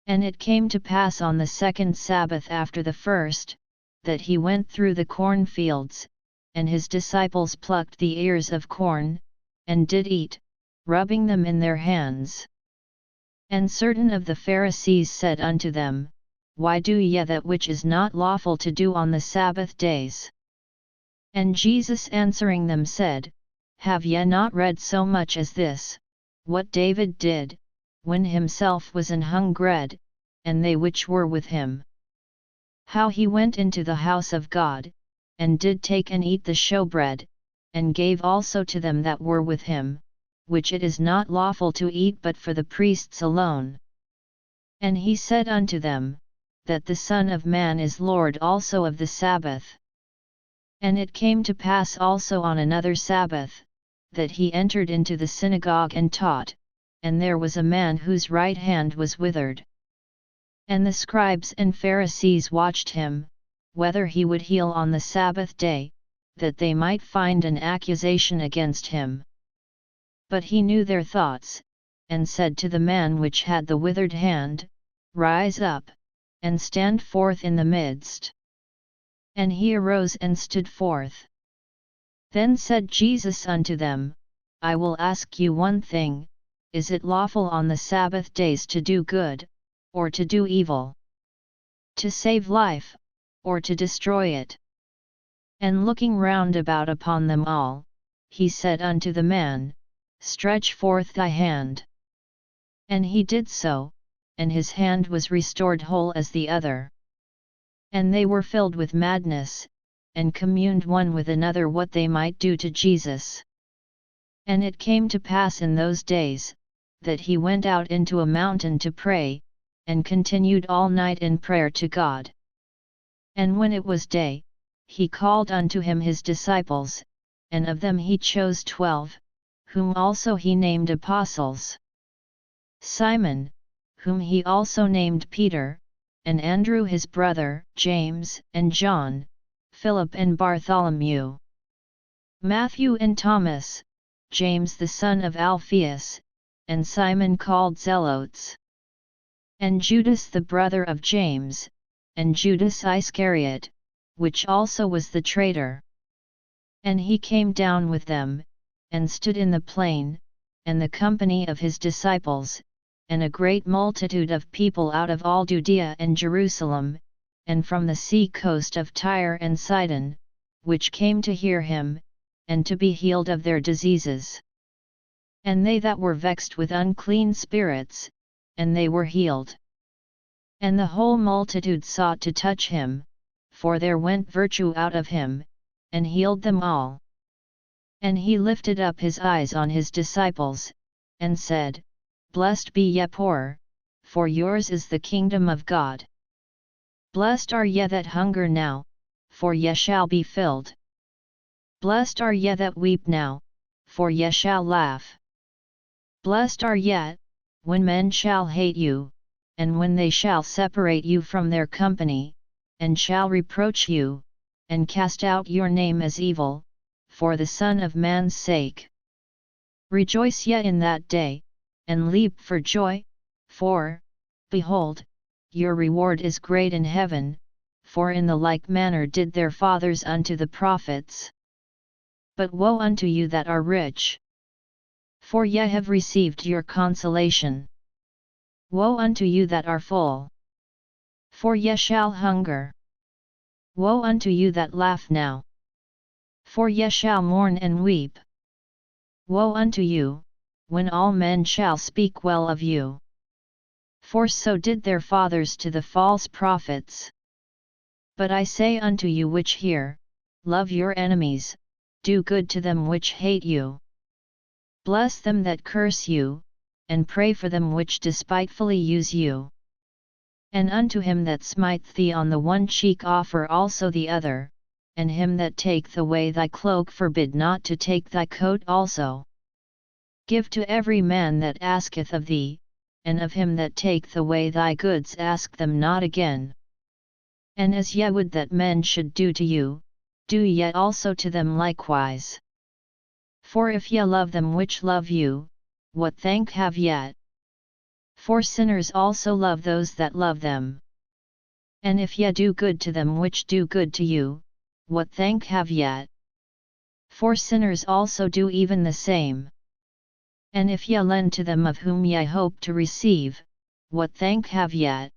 And it came to pass on the second Sabbath after the first, that he went through the cornfields, and his disciples plucked the ears of corn, and did eat, rubbing them in their hands. And certain of the Pharisees said unto them, Why do ye that which is not lawful to do on the Sabbath days? And Jesus answering them said, Have ye not read so much as this, what David did, when himself was an hungred, and they which were with him? How he went into the house of God, and did take and eat the showbread, and gave also to them that were with him, which it is not lawful to eat but for the priests alone. And he said unto them, that the Son of Man is Lord also of the Sabbath. And it came to pass also on another Sabbath, that he entered into the synagogue and taught, and there was a man whose right hand was withered. And the scribes and Pharisees watched him, whether he would heal on the Sabbath day, that they might find an accusation against him. But he knew their thoughts, and said to the man which had the withered hand, Rise up, and stand forth in the midst. And he arose and stood forth. Then said Jesus unto them, I will ask you one thing, is it lawful on the Sabbath days to do good, or to do evil? To save life, or to destroy it? And looking round about upon them all, he said unto the man, Stretch forth thy hand. And he did so, and his hand was restored whole as the other. And they were filled with madness, and communed one with another what they might do to Jesus. And it came to pass in those days, that he went out into a mountain to pray, and continued all night in prayer to God. And when it was day, he called unto him his disciples, and of them he chose 12, whom also he named apostles. Simon, whom he also named Peter, and Andrew his brother, James and John, Philip and Bartholomew, Matthew and Thomas, James the son of Alphaeus, and Simon called Zelotes, and Judas the brother of James, and Judas Iscariot, which also was the traitor. And he came down with them, and stood in the plain, and the company of his disciples, and a great multitude of people out of all Judea and Jerusalem, and from the sea coast of Tyre and Sidon, which came to hear him, and to be healed of their diseases. And they that were vexed with unclean spirits, and they were healed. And the whole multitude sought to touch him, for there went virtue out of him, and healed them all. And he lifted up his eyes on his disciples, and said, Blessed be ye poor, for yours is the kingdom of God. Blessed are ye that hunger now, for ye shall be filled. Blessed are ye that weep now, for ye shall laugh. Blessed are ye, when men shall hate you, and when they shall separate you from their company, and shall reproach you, and cast out your name as evil, for the Son of Man's sake. Rejoice ye in that day, and leap for joy, for, behold, your reward is great in heaven, for in the like manner did their fathers unto the prophets. But woe unto you that are rich! For ye have received your consolation. Woe unto you that are full! For ye shall hunger. Woe unto you that laugh now! For ye shall mourn and weep. Woe unto you, when all men shall speak well of you! For so did their fathers to the false prophets. But I say unto you which hear, love your enemies, do good to them which hate you. Bless them that curse you, and pray for them which despitefully use you. And unto him that smiteth thee on the one cheek offer also the other, and him that taketh away thy cloak forbid not to take thy coat also. Give to every man that asketh of thee, and of him that taketh away thy goods ask them not again. And as ye would that men should do to you, do ye also to them likewise. For if ye love them which love you, what thank have ye? For sinners also love those that love them. And if ye do good to them which do good to you, what thank have ye? For sinners also do even the same. And if ye lend to them of whom ye hope to receive, what thank have ye?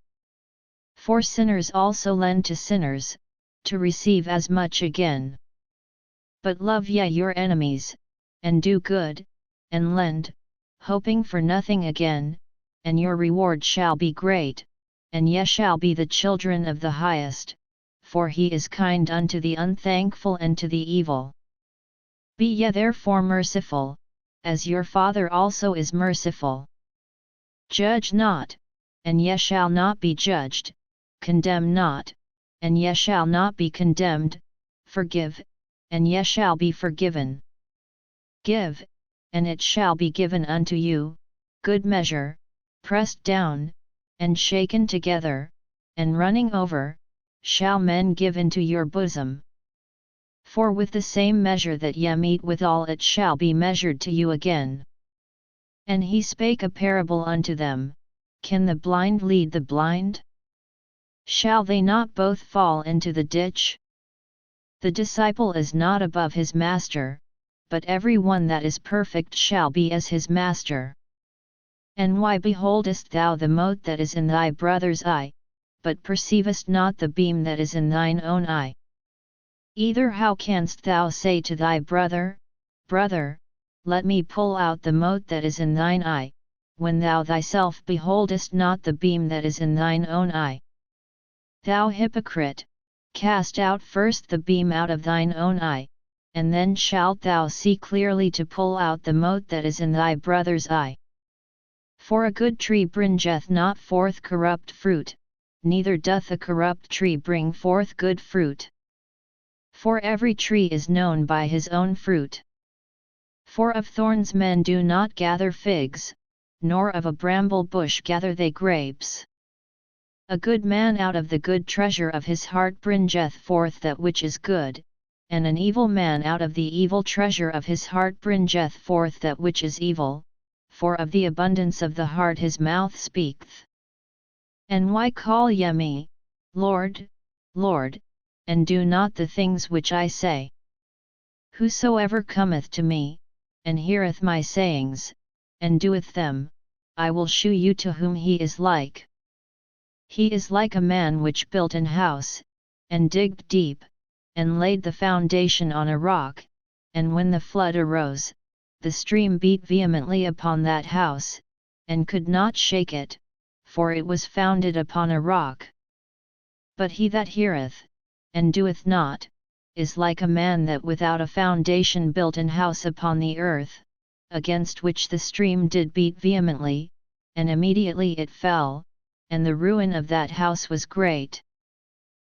For sinners also lend to sinners, to receive as much again. But love ye your enemies, and do good, and lend, hoping for nothing again, and your reward shall be great, and ye shall be the children of the Highest, for he is kind unto the unthankful and to the evil. Be ye therefore merciful, as your Father also is merciful. Judge not, and ye shall not be judged, condemn not, and ye shall not be condemned, forgive, and ye shall be forgiven. Give, and it shall be given unto you, good measure, pressed down, and shaken together, and running over, shall men give into your bosom. For with the same measure that ye mete withal it shall be measured to you again. And he spake a parable unto them, Can the blind lead the blind? Shall they not both fall into the ditch? The disciple is not above his master, but every one that is perfect shall be as his master. And why beholdest thou the mote that is in thy brother's eye, but perceivest not the beam that is in thine own eye? Either how canst thou say to thy brother, Brother, let me pull out the mote that is in thine eye, when thou thyself beholdest not the beam that is in thine own eye? Thou hypocrite, cast out first the beam out of thine own eye, and then shalt thou see clearly to pull out the mote that is in thy brother's eye. For a good tree bringeth not forth corrupt fruit, neither doth a corrupt tree bring forth good fruit. For every tree is known by his own fruit. For of thorns men do not gather figs, nor of a bramble bush gather they grapes. A good man out of the good treasure of his heart bringeth forth that which is good, and an evil man out of the evil treasure of his heart bringeth forth that which is evil, for of the abundance of the heart his mouth speaketh. And why call ye me, Lord, Lord, and do not the things which I say? Whosoever cometh to me, and heareth my sayings, and doeth them, I will shew you to whom he is like. He is like a man which built an house, and digged deep, and laid the foundation on a rock, and when the flood arose, the stream beat vehemently upon that house, and could not shake it, for it was founded upon a rock. But he that heareth, and doeth not, is like a man that without a foundation built an house upon the earth, against which the stream did beat vehemently, and immediately it fell, and the ruin of that house was great.